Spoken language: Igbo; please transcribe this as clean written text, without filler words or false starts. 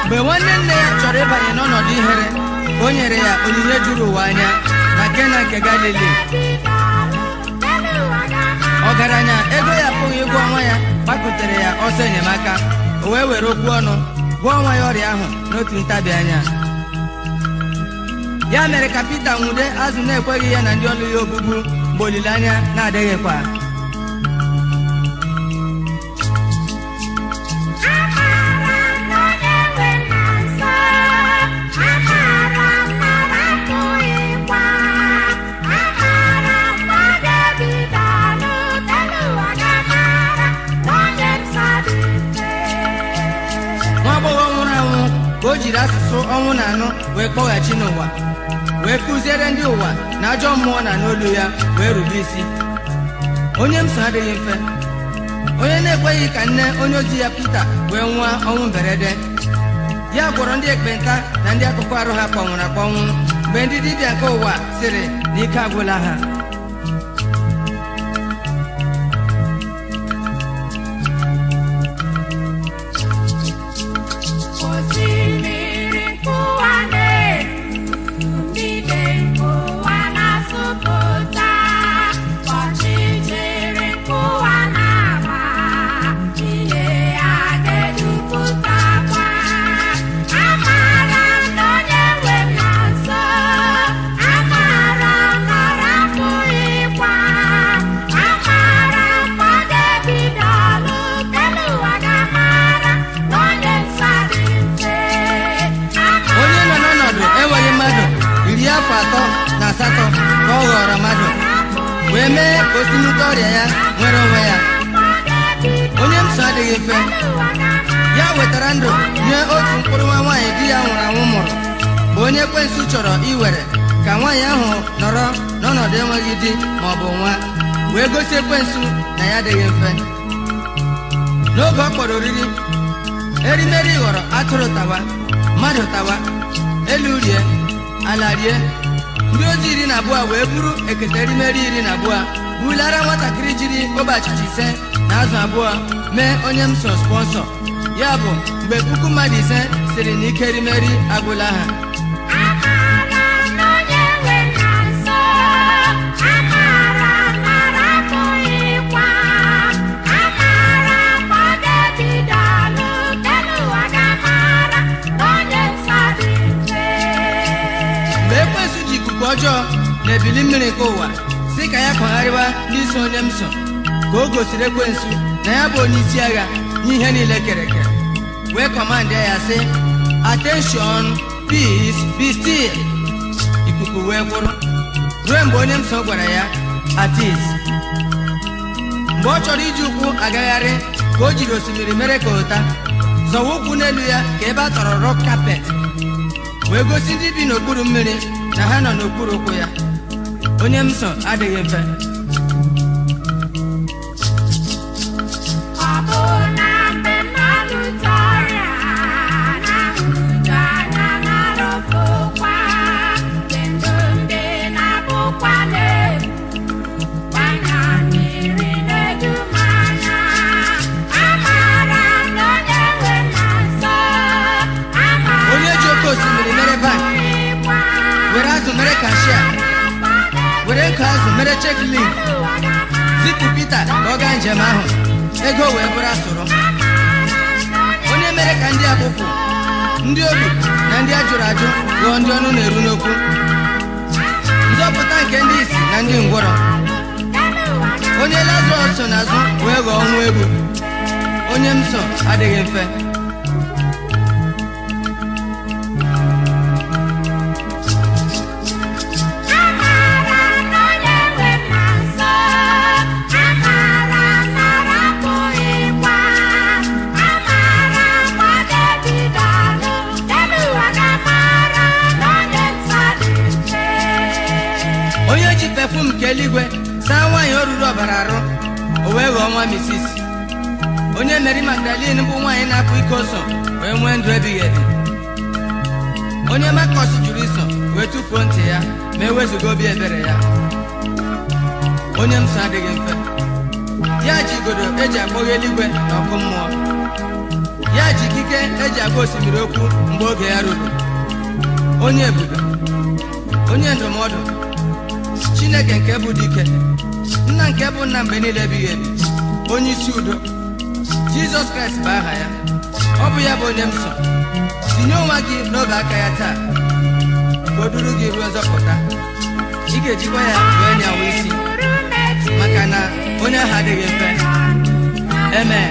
mgbe nwanne nne ya chọrọ ịbanye n'ọnọdụ ihere ka o nyere ya onyinye juru ụwa anya na Kena nke Galili. Ọgaranya ego ya apụghị ịgwọ ọnwa ya gbakụtere ya ọsọ enyemaka, o wee were okwu ọnụ gwọọ ọnwa ya ọrịa ahụ n'otu ntabi anya. Ya mere ka Pita nwude azụ na-ekweghị ya na ndị ọlụ ya ogbugbu mgbe olileanya na-adịghịkwa. Nwa agbọghọ nwụrụ anwụ ka o jiri asụsụ ọnwụ na anụ wee kpọghachi n'ụwa, wee kụziere ndị ụwa na ajọ mmụọ na n'olu ya wee rube isi. Onye m so adịghị mfe, onye na-ekweghị ka nne onye ozi ya Pita wee nwụọ ọnwụ mberede. Ya gwọrọ ndị ekpenta na ndị akụkụ arụ ha kpọnwụrụ akpọnwụ mgbe ndị dibịa nke ụwa sịrị na ike agwụla ha. Afọ 3 ka ọ ghọrọ mmadụ wee mee ka o si n'ute ọrịa ya nwere onwe ya. Onye m so adịghị mfe, ya wetara ndụ nye otu mkpụrụ nwa nwaanyị di ya nwụrụ anwụ mụrụ, bụ onye ekwensu chọrọ iwere ka nwaanyị ahụ nọrọ n'ọnọdụ enweghị di ma ọ bụ nwa, wee gosi ekwensu na ya adịghị mfe. N'oge ọ kpọrọ oriri, erimeri ghọrọ atụrụ tawa, mmadụ tawa, elu rie, ala rie. Ndị ozi 12 wee buru ekete erimeri 12 bulara nwatakịrị jiri ogbe achịcha 5 na azụ 2 mee onye m so sponsọ. Ya bụ mgbe puku mmadụ 5 sịrị na ike erimeri agwụla ha. Ọjọọ na-ebili mmiri nke ụwa si ka ya kọgharịwa n'isi onye m so, ka o gosiri ekwensu na ya bụ onye isi agha n'ihe niile kere eke, wee kọmandị ya sị, attention, peace, be still. Ikuku wee kwụrụ ruo mgbe onye m so gwara ya at ease. Mgbe ọ chọrọ iji ụkwụ agagharị ka o jiri osimiri mere ka ụta, zọwa ụkwụ n'elu ya ka ebe a tọrọ rock carpet, wee gosi ndị bi n'okpuru mmiri na ha nọ n'okpuru ụkwụ ya. Onye m so adịghị mfe. Onye ji oke osimiri mere bank, were azụ mere kashia, were nkụ azụ mere checklist, zipu Pita ka ọ gaa njem ahụ, ego wee bụrụ asụrụ. Onye mere ka ndị akpụkpụ, ndị obi na ndị ajụrụ ajụ ghọọ ndị ọnụ na-eru n'okwu. Nzọpụta nke ndị isi na ndị ngwọrọ. Onye Lazarọs so n'azụ wee ghọọ nwa egwu. Onye m so adịghị mfe. Onye ji pefum nke eluigwe saa nwaanyị o ruru ọbara arụ, o wee ghọọ nwa Misis. Onye Meri Magdalene bụ nwaanyị na-akwa iko so wee nwee ndụ ebighị ebi. Onye Makọs jụrụ iso wee tụfuo ntị ya ma ewezuga obi ebere ya. Onye m so adịghị mfe, ya ji igodo eji akpọghị eluigwe na ọkụ mmụọ. ya ji ikike eji agwa osimiri okwu mgbe oge ya ruru. Onye ebube, onye ndụmọdụ, Chineke nke bụ dike, nna nke bụ nna mgbe niile ebighị ebi, onye isi udo. Jizọs Kraịst bụ aha ya. Ọ bụ ya bụ onye m so. Tinye onwe gị n'oge aka ya taa ka o duru gị ruo nzọpụta. Ị ga-ejikwa ya wee nyawa isi, maka na onye ahụ adịghị mfe. Amen.